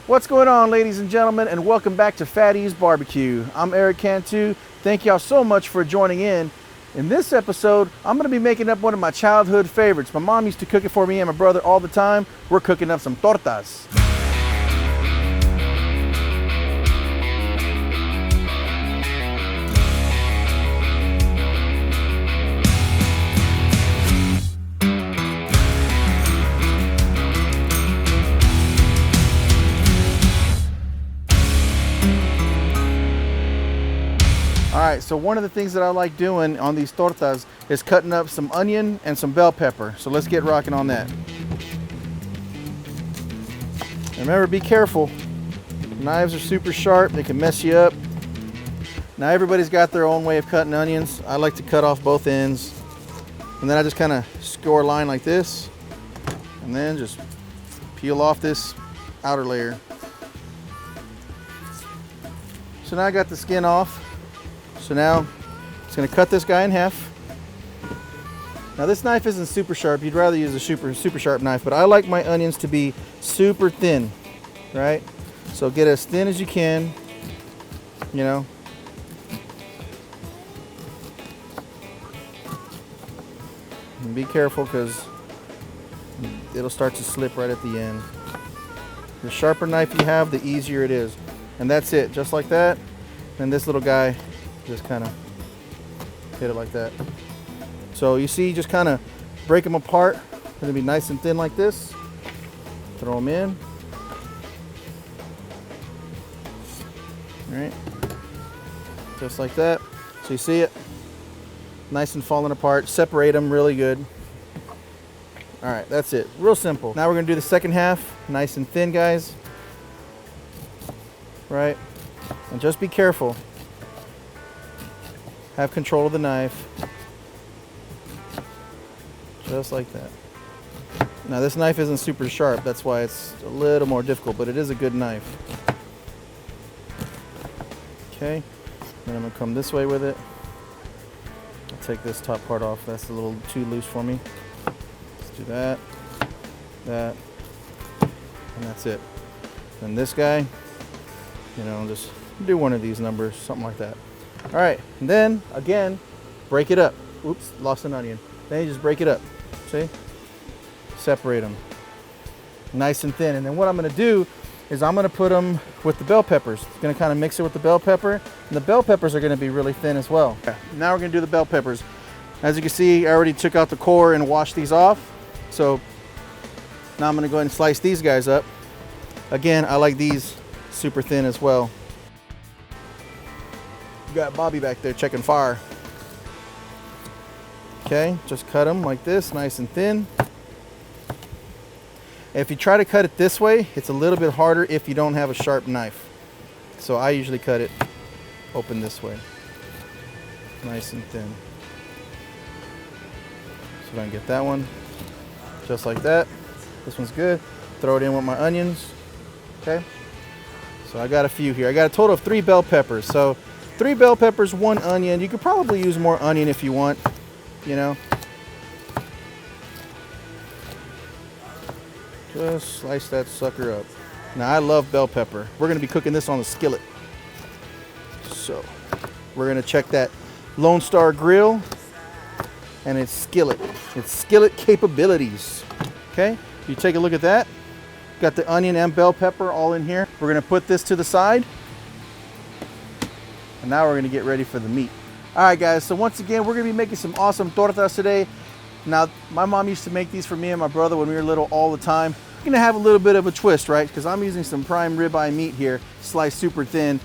What's going on, ladies and gentlemen, and welcome back to Fatty's Barbecue. I'm Eric Cantu. Thank y'all so much for joining in. In this episode, I'm going to be making up one of my childhood favorites. My mom used to cook it for me and my brother all the time. We're cooking up some tortas. Alright, so one of the things that I like doing on these tortas is cutting up some onion and some bell pepper. So let's get rocking on that. Remember, be careful. Knives are super sharp, they can mess you up. Now everybody's got their own way of cutting onions. I like to cut off both ends. And then I just kind of score a line like this. And then just peel off this outer layer. So now I got the skin off. So now it's going to cut this guy in half. Now this knife isn't super sharp. You'd rather use a super sharp knife, but I like my onions to be super thin, right? So get as thin as you can, you know. And be careful because it'll start to slip right at the end. The sharper knife you have, the easier it is. And that's it, just like that. And this little guy, just kind of hit it like that. So you see, just kind of break them apart. They'll be nice and thin like this. Throw them in. All right, just like that. So you see it, nice and falling apart. Separate them really good. All right, that's it. Real simple. Now we're gonna do the second half, nice and thin, guys. Right, and just be careful. Have control of the knife. Just like that. Now this knife isn't super sharp, that's why it's a little more difficult, but it is a good knife. Okay, then I'm gonna come this way with it. I'll take this top part off, that's a little too loose for me. Let's do that, that, and that's it. And this guy, you know, just do one of these numbers, something like that. All right, and then again, break it up. Oops, lost an onion. Then you just break it up, see? Separate them, nice and thin. And then what I'm gonna do is I'm gonna put them with the bell peppers. It's gonna kind of mix it with the bell pepper, and the bell peppers are gonna be really thin as well. Okay, now we're gonna do the bell peppers. As you can see, I already took out the core and washed these off. So now I'm gonna go ahead and slice these guys up. Again, I like these super thin as well. You got Bobby back there checking fire. Okay, just cut them like this, nice and thin. If you try to cut it this way, it's a little bit harder if you don't have a sharp knife. So I usually cut it open this way. Nice and thin. So I can get that one, just like that. This one's good. Throw it in with my onions, okay? So I got a few here. I got a total of 3 bell peppers. So 3 bell peppers, 1 onion. You could probably use more onion if you want, you know. Just slice that sucker up. Now I love bell pepper. We're gonna be cooking this on the skillet. So we're gonna check that Lone Star grill and its skillet. Its skillet capabilities. Okay, you take a look at that. Got the onion and bell pepper all in here. We're gonna put this to the side. And now we're gonna get ready for the meat. All right, guys, so once again, we're gonna be making some awesome tortas today. Now, my mom used to make these for me and my brother when we were little all the time. We're gonna have a little bit of a twist, right? Because I'm using some prime ribeye meat here, sliced super thin.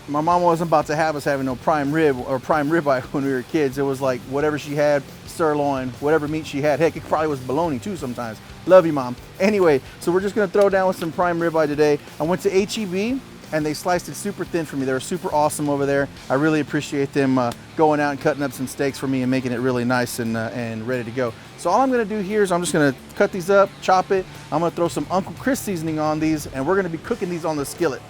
My mom wasn't about to have us having no prime rib or prime ribeye when we were kids. It was like whatever she had, sirloin, whatever meat she had. Heck, it probably was bologna too sometimes. Love you, Mom. Anyway, so we're just gonna throw down with some prime ribeye today. I went to HEB and they sliced it super thin for me. They were super awesome over there. I really appreciate them going out and cutting up some steaks for me and making it really nice and ready to go. So all I'm gonna do here is I'm just gonna cut these up, chop it. I'm gonna throw some Uncle Chris seasoning on these, and we're gonna be cooking these on the skillet.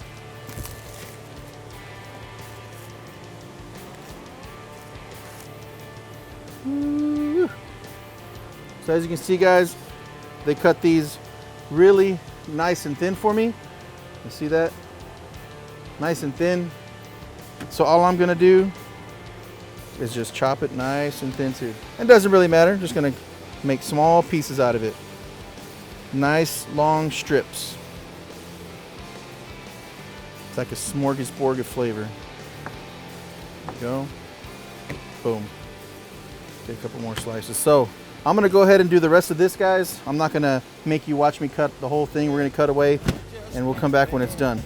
So as you can see, guys, they cut these really nice and thin for me. You see that? Nice and thin. So all I'm gonna do is just chop it nice and thin too. It doesn't really matter, just gonna make small pieces out of it. Nice long strips. It's like a smorgasbord of flavor. There you go. Boom. Take a couple more slices. So I'm gonna go ahead and do the rest of this, guys. I'm not gonna make you watch me cut the whole thing. We're gonna cut away and we'll come back when it's done.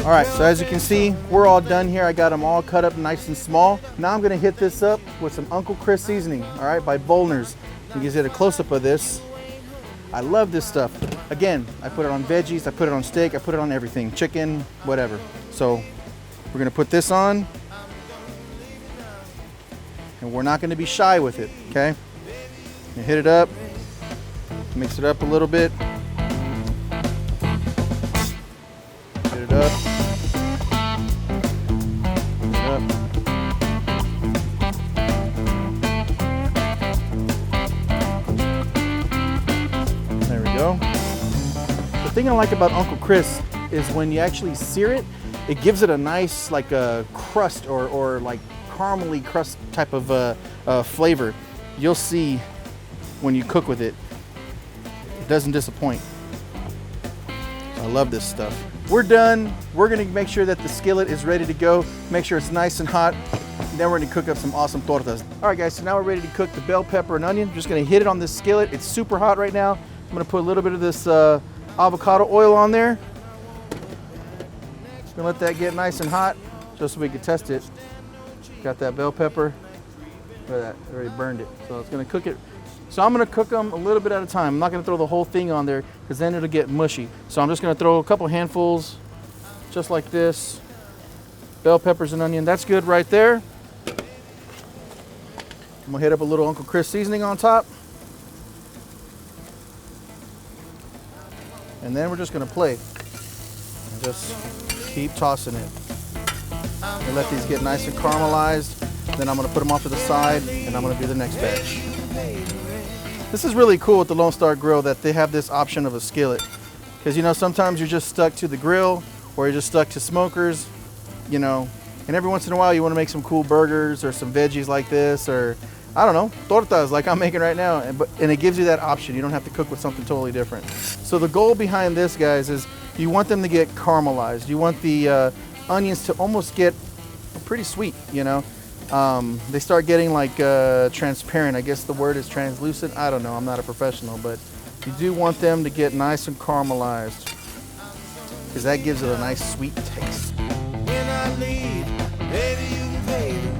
All right, so as you can see, we're all done here. I got them all cut up nice and small. Now I'm gonna hit this up with some Uncle Chris seasoning, all right, by Bollner's. You can get a close-up of this. I love this stuff. Again, I put it on veggies, I put it on steak, I put it on everything, chicken, whatever. So we're gonna put this on, and we're not gonna be shy with it, okay? You hit it up, mix it up a little bit. Hit it up. The thing I like about Uncle Chris is when you actually sear it, it gives it a nice like a crust or like caramely crust type of flavor. You'll see when you cook with it. It doesn't disappoint. I love this stuff. We're done. We're gonna make sure that the skillet is ready to go. Make sure it's nice and hot. Then we're gonna cook up some awesome tortas. All right, guys, so now we're ready to cook the bell pepper and onion. Just gonna hit it on this skillet. It's super hot right now. I'm gonna put a little bit of this avocado oil on there. Just gonna let that get nice and hot just so we can test it. Got that bell pepper. Look at that, I already burned it. So it's gonna cook it. So I'm gonna cook them a little bit at a time. I'm not gonna throw the whole thing on there because then it'll get mushy. So I'm just gonna throw a couple handfuls just like this. Bell peppers and onion, that's good right there. I'm gonna hit up a little Uncle Chris seasoning on top. And then we're just gonna play. And just keep tossing it. And let these get nice and caramelized. Then I'm gonna put them off to the side and I'm gonna do the next batch. This is really cool with the Lone Star Grill that they have this option of a skillet. Because you know, sometimes you're just stuck to the grill or you're just stuck to smokers, you know, and every once in a while you wanna make some cool burgers or some veggies like this, or I don't know, tortas like I'm making right now, and it gives you that option. You don't have to cook with something totally different. So the goal behind this, guys, is you want them to get caramelized. You want the onions to almost get pretty sweet, you know. They start getting like transparent. I guess the word is translucent. I don't know, I'm not a professional, but you do want them to get nice and caramelized because that gives it a nice sweet taste.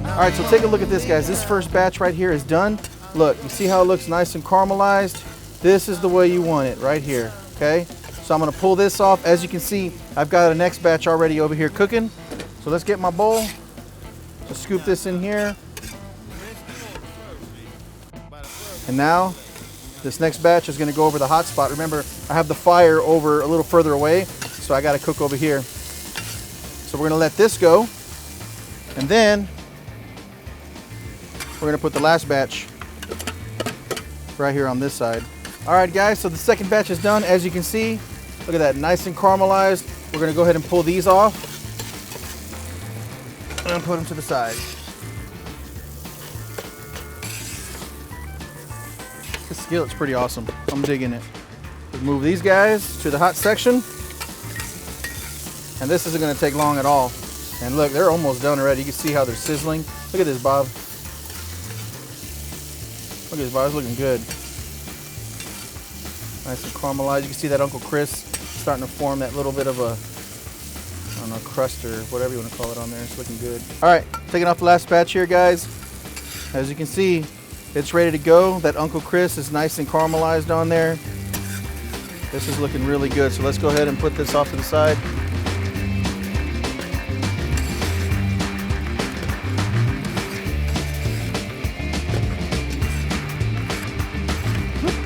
All right, so take a look at this, guys. This first batch right here is done. Look, you see how it looks nice and caramelized? This is the way you want it right here, okay? So I'm gonna pull this off. As you can see, I've got a next batch already over here cooking. So let's get my bowl. Just scoop this in here. And now, this next batch is gonna go over the hot spot. Remember, I have the fire over a little further away, so I gotta cook over here. So we're gonna let this go. And then, we're gonna put the last batch right here on this side. All right, guys, so the second batch is done. As you can see, look at that, nice and caramelized. We're gonna go ahead and pull these off and put them to the side. This skillet's pretty awesome. I'm digging it. Let's move these guys to the hot section. And this isn't gonna take long at all. And look, they're almost done already. You can see how they're sizzling. Look at this, Bob. Look at this, Bob, it's looking good. Nice and caramelized. You can see that Uncle Chris starting to form that little bit of a, I don't know, crust or whatever you want to call it on there. It's looking good. All right, taking off the last batch here, guys. As you can see, it's ready to go. That Uncle Chris is nice and caramelized on there. This is looking really good. So let's go ahead and put this off to the side.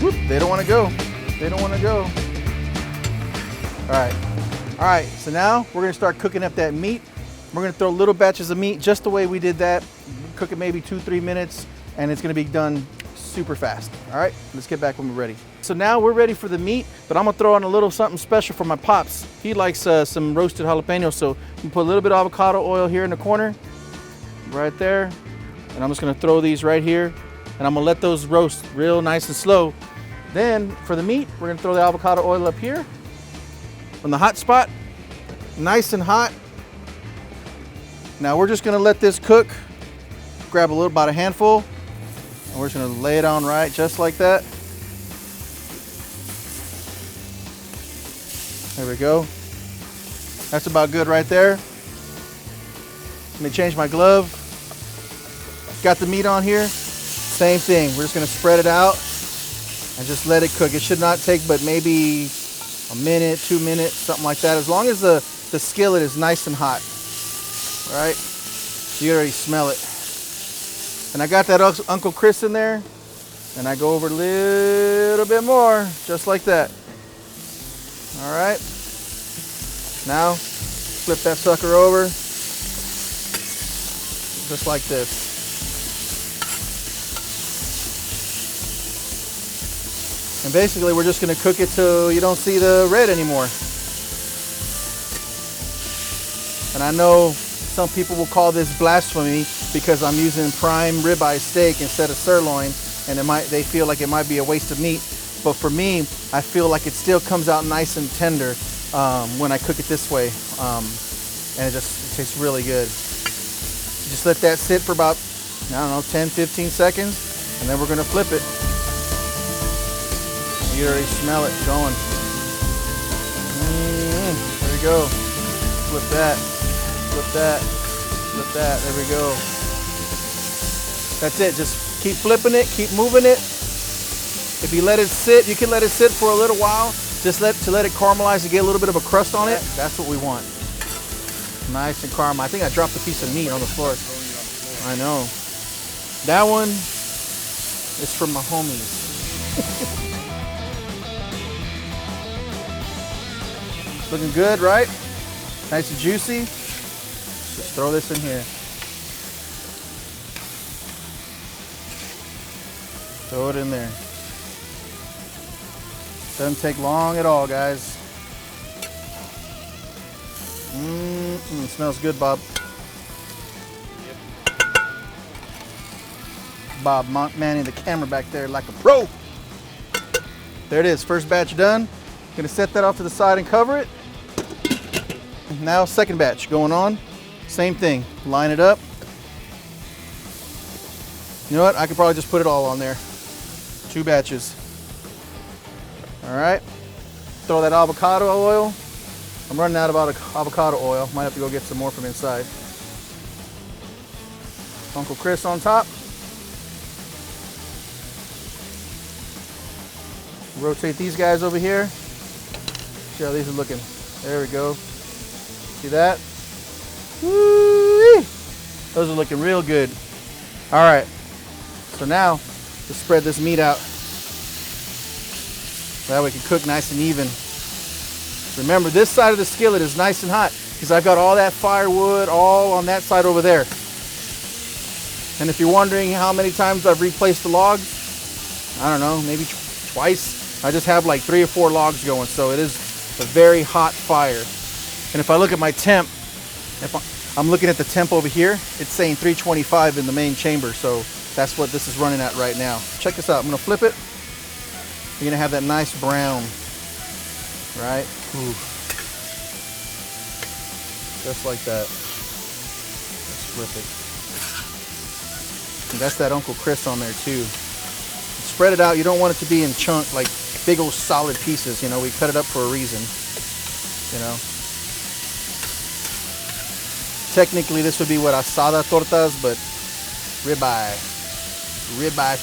Whoop, they don't want to go. They don't want to go. All right, so now we're gonna start cooking up that meat. We're gonna throw little batches of meat just the way we did that. Cook it maybe 2-3 minutes, and it's gonna be done super fast. All right, let's get back when we're ready. So now we're ready for the meat, but I'm gonna throw on a little something special for my pops. He likes some roasted jalapenos, so I'm gonna put a little bit of avocado oil here in the corner, right there. And I'm just gonna throw these right here, and I'm gonna let those roast real nice and slow. Then for the meat, we're gonna throw the avocado oil up here on the hot spot, nice and hot. Now we're just gonna let this cook. Grab about a handful, and we're just gonna lay it on right, just like that. There we go. That's about good right there. Let me change my glove. Got the meat on here. Same thing. We're just gonna spread it out and just let it cook. It should not take but maybe a minute, 2 minutes, something like that. As long as the skillet is nice and hot. All right? You already smell it. And I got that Uncle Chris in there, and I go over a little bit more, just like that. All right. Now, flip that sucker over, just like this. And basically, we're just gonna cook it till you don't see the red anymore. And I know some people will call this blasphemy because I'm using prime ribeye steak instead of sirloin, and they feel like it might be a waste of meat. But for me, I feel like it still comes out nice and tender when I cook it this way, and it tastes really good. Just let that sit for about, I don't know, 10-15 seconds, and then we're gonna flip it. You already smell it going. There we go. Flip that. Flip that, flip that, there we go. That's it, just keep flipping it, keep moving it. If you let it sit, you can let it sit for a little while, just to let it caramelize and get a little bit of a crust on it. That's what we want. Nice and caramel. I think I dropped a piece of meat on the floor. I know. That one is from my homies. Looking good, right? Nice and juicy. Just throw this in here. Throw it in there. Doesn't take long at all, guys. Smells good, Bob. Yep. Bob manning the camera back there like a pro. There it is, first batch done. Gonna set that off to the side and cover it. Now second batch going on. Same thing, line it up. You know what, I could probably just put it all on there. 2 batches. All right, throw that avocado oil. I'm running out of avocado oil. Might have to go get some more from inside. Uncle Chris on top. Rotate these guys over here. See how these are looking. There we go. See that? Woo-wee! Those are looking real good. All right, so now let's spread this meat out. That way it can cook nice and even. Remember, this side of the skillet is nice and hot because I've got all that firewood all on that side over there. And if you're wondering how many times I've replaced the logs, I don't know, maybe twice. I just have like 3 or 4 logs going, so it is a very hot fire. And if I look at my temp, if I'm looking at the temp over here, it's saying 325 in the main chamber, so that's what this is running at right now. Check this out, I'm gonna flip it. You're gonna have that nice brown, right? Ooh. Just like that. Let's flip it. And that's that Uncle Chris on there too. Spread it out, you don't want it to be in chunk, like big old solid pieces, you know, we cut it up for a reason, you know. Technically this would be what, asada tortas, but ribeye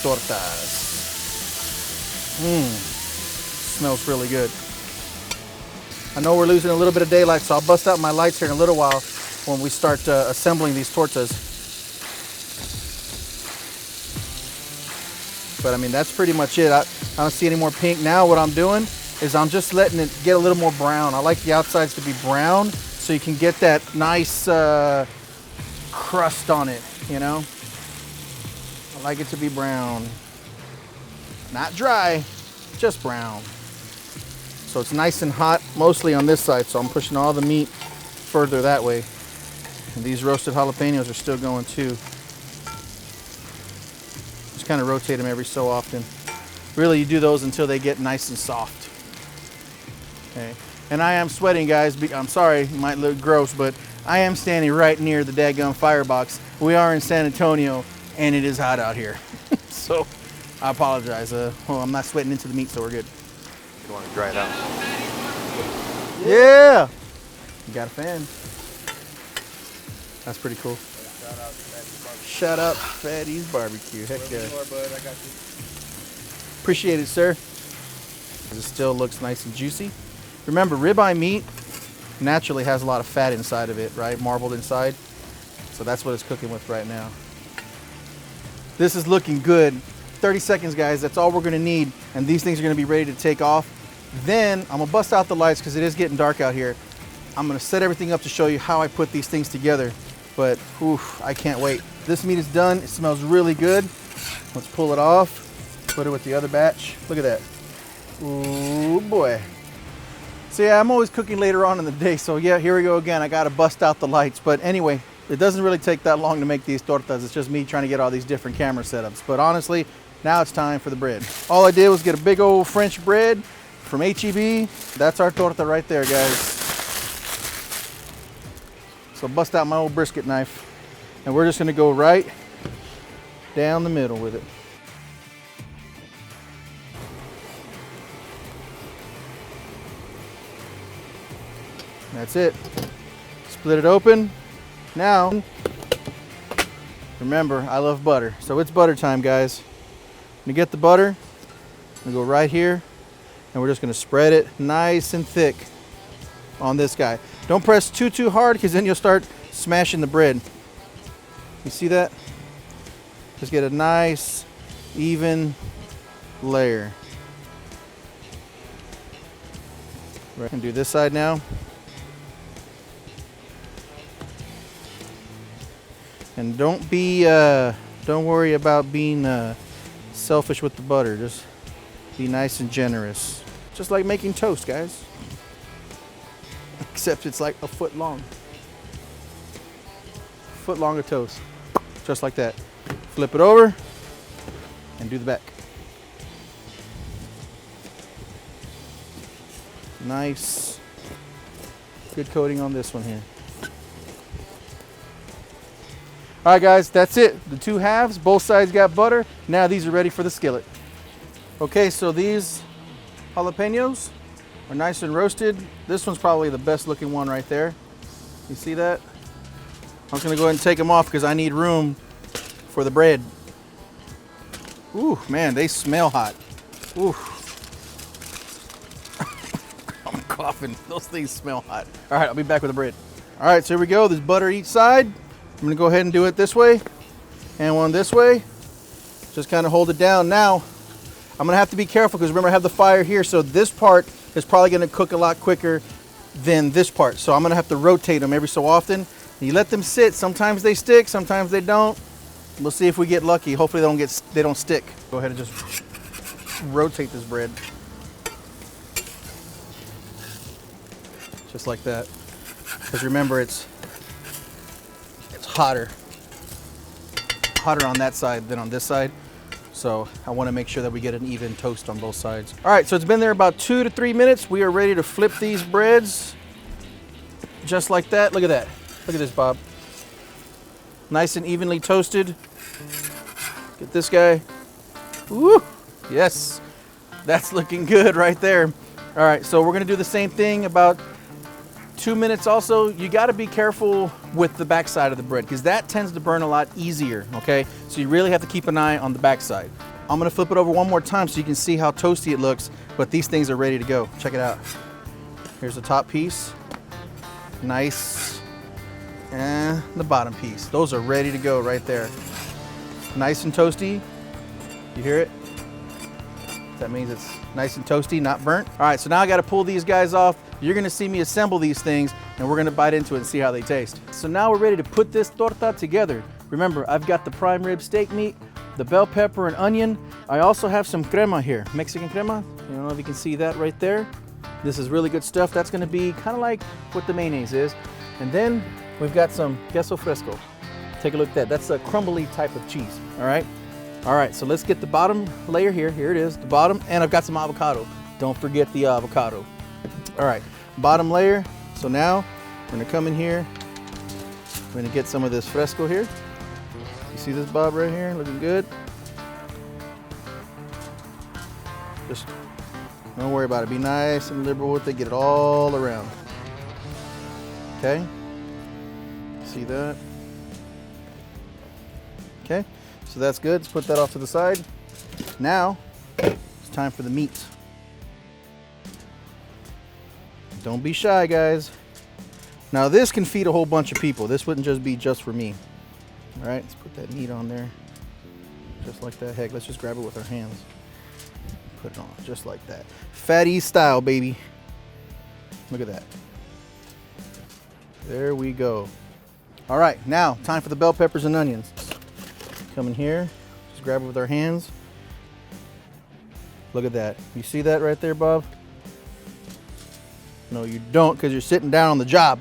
tortas. Smells really good. I know we're losing a little bit of daylight, so I'll bust out my lights here in a little while when we start assembling these tortas. But I mean, that's pretty much it. I don't see any more pink. Now what I'm doing is I'm just letting it get a little more brown. I like the outsides to be brown so you can get that nice crust on it, you know? I like it to be brown. Not dry, just brown. So it's nice and hot, mostly on this side, so I'm pushing all the meat further that way. And these roasted jalapenos are still going too. Just kind of rotate them every so often. Really, you do those until they get nice and soft. Okay. And I am sweating, guys. I'm sorry, it might look gross, but I am standing right near the daggum firebox. We are in San Antonio, and it is hot out here. So I apologize. Well, I'm not sweating into the meat, so we're good. You don't want to dry it out. Yeah! You got a fan. That's pretty cool. Shout out Fatty's Barbecue. Heck yeah. Appreciate it, sir. It still looks nice and juicy. Remember, ribeye meat naturally has a lot of fat inside of it, right? Marbled inside. So that's what it's cooking with right now. This is looking good. 30 seconds, guys. That's all we're gonna need. And these things are gonna be ready to take off. Then I'm gonna bust out the lights because it is getting dark out here. I'm gonna set everything up to show you how I put these things together. But oof, I can't wait. This meat is done. It smells really good. Let's pull it off. Put it with the other batch. Look at that. Ooh boy. So yeah, I'm always cooking later on in the day. So yeah, here we go again. I gotta bust out the lights. But anyway, it doesn't really take that long to make these tortas. It's just me trying to get all these different camera setups. But honestly, now it's time for the bread. All I did was get a big old French bread from HEB. That's our torta right there, guys. So bust out my old brisket knife. And we're just gonna go right down the middle with it. That's it. Split it open. Now, remember, I love butter. So it's butter time, guys. I'm gonna get the butter. I'm gonna go right here. And we're just gonna spread it nice and thick on this guy. Don't press too hard because then you'll start smashing the bread. You see that? Just get a nice, even layer. We're gonna do this side now. And don't worry about being selfish with the butter. Just be nice and generous. Just like making toast, guys. Except it's like a foot long. Foot long of toast. Just like that. Flip it over and do the back. Nice. Good coating on this one here. All right, guys, that's it. The two halves, both sides got butter. Now these are ready for the skillet. Okay, so these jalapenos are nice and roasted. This one's probably the best looking one right there. You see that? I'm just gonna go ahead and take them off because I need room for the bread. Ooh, man, they smell hot. Ooh. I'm coughing. Those things smell hot. All right, I'll be back with the bread. All right, so here we go. There's butter each side. I'm gonna go ahead and do it this way and one this way. Just kind of hold it down. Now, I'm gonna have to be careful because remember I have the fire here, so this part is probably gonna cook a lot quicker than this part. So I'm gonna have to rotate them every so often. You let them sit. Sometimes they stick, sometimes they don't. We'll see if we get lucky. Hopefully they don't stick. Go ahead and just rotate this bread. Just like that. Because remember, it's hotter on that side than on this side. So I want to make sure that we get an even toast on both sides. All right, so it's been there about 2 to 3 minutes. We are ready to flip these breads just like that. Look at that. Look at this, Bob. Nice and evenly toasted. Get this guy. Woo! Yes, that's looking good right there. All right, so we're gonna do the same thing about 2 minutes also. You gotta be careful with the back side of the bread because that tends to burn a lot easier, okay? So you really have to keep an eye on the back side. I'm gonna flip it over one more time so you can see how toasty it looks, but these things are ready to go. Check it out. Here's the top piece. Nice. And the bottom piece. Those are ready to go right there. Nice and toasty. You hear it? That means it's nice and toasty, not burnt. All right, so now I gotta pull these guys off. You're gonna see me assemble these things and we're gonna bite into it and see how they taste. So now we're ready to put this torta together. Remember, I've got the prime rib steak meat, the bell pepper and onion. I also have some crema here, Mexican crema. I don't know if you can see that right there. This is really good stuff. That's gonna be kind of like what the mayonnaise is. And then we've got some queso fresco. Take a look at that. That's a crumbly type of cheese, all right? All right, so let's get the bottom layer here. Here it is, the bottom, and I've got some avocado. Don't forget the avocado. All right, bottom layer. So now we're gonna come in here. We're gonna get some of this fresco here. You see this, Bob, right here, looking good? Just don't worry about it. Be nice and liberal with it. Get it all around. Okay, see that? Okay, so that's good. Let's put that off to the side. Now, it's time for the meat. Don't be shy, guys. Now this can feed a whole bunch of people. This wouldn't just be just for me. All right, let's put that meat on there. Just like that. Heck, let's just grab it with our hands. Put it on, just like that. Fatty style, baby. Look at that. There we go. All right, now time for the bell peppers and onions. Come in here, just grab it with our hands. Look at that. You see that right there, Bob? No, you don't, because you're sitting down on the job.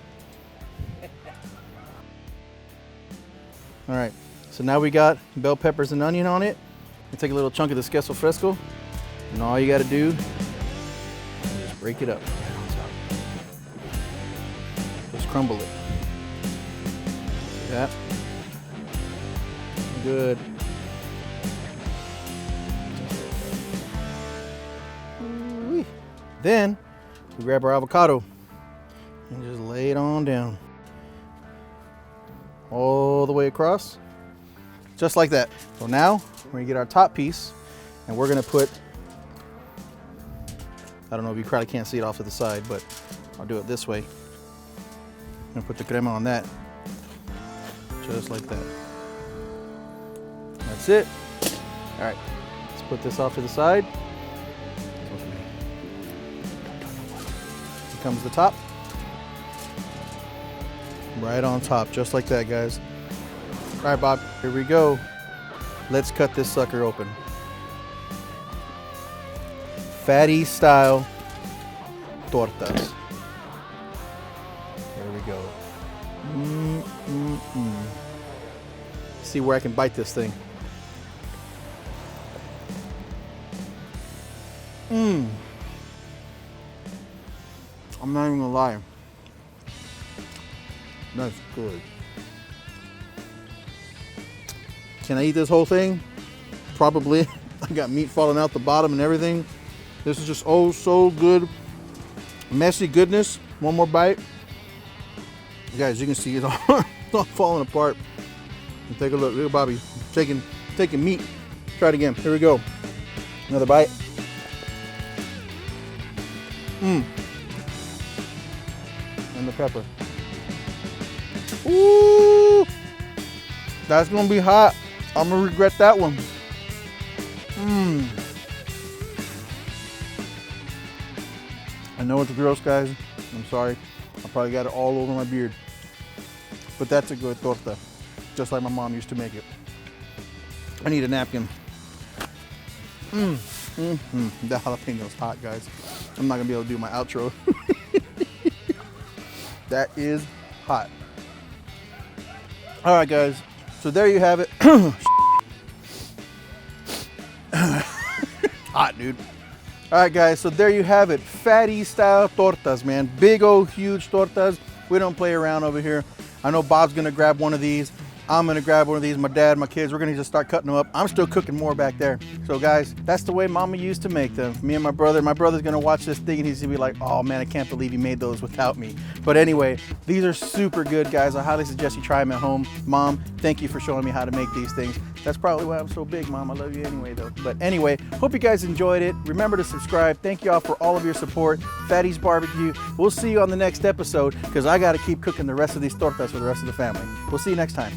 All right, so now we got bell peppers and onion on it. You take a little chunk of this queso fresco, and all you got to do is just break it up right on top. Just crumble it. See that? Good. Then we grab our avocado and just lay it on down. All the way across. Just like that. So now we're gonna get our top piece and we're gonna put, I don't know if you probably can't see it off to the side, but I'll do it this way. I'm gonna put the crema on that. Just like that. That's it. All right, let's put this off to the side. Here comes the top. Right on top, just like that, guys. All right, Bob, here we go. Let's cut this sucker open. Fatty style tortas. There we go. See where I can bite this thing. I'm not even gonna lie. That's good. Can I eat this whole thing? Probably. I got meat falling out the bottom and everything. This is just oh so good. Messy goodness. One more bite. Guys, you can see it all falling apart. And take a look. Look at Bobby taking meat. Try it again. Here we go. Another bite. And the pepper. Ooh, that's gonna be hot. I'm gonna regret that one. I know it's gross, guys. I'm sorry. I probably got it all over my beard. But that's a good torta, just like my mom used to make it. I need a napkin. That jalapeno's hot, guys. I'm not gonna be able to do my outro. That is hot. All right, guys. So there you have it. Hot, dude. All right, guys. So there you have it. Fatty style tortas, man. Big old huge tortas. We don't play around over here. I know Bob's gonna grab one of these. I'm gonna grab one of these. My dad, my kids, we're gonna just start cutting them up. I'm still cooking more back there. So guys, that's the way Mama used to make them. Me and my brother's gonna watch this thing and he's gonna be like, oh man, I can't believe you made those without me. But anyway, these are super good, guys. I highly suggest you try them at home. Mom, thank you for showing me how to make these things. That's probably why I'm so big, Mom. I love you anyway, though. But anyway, hope you guys enjoyed it. Remember to subscribe. Thank you all for all of your support. Fatty's Barbecue. We'll see you on the next episode because I got to keep cooking the rest of these tortas for the rest of the family. We'll see you next time.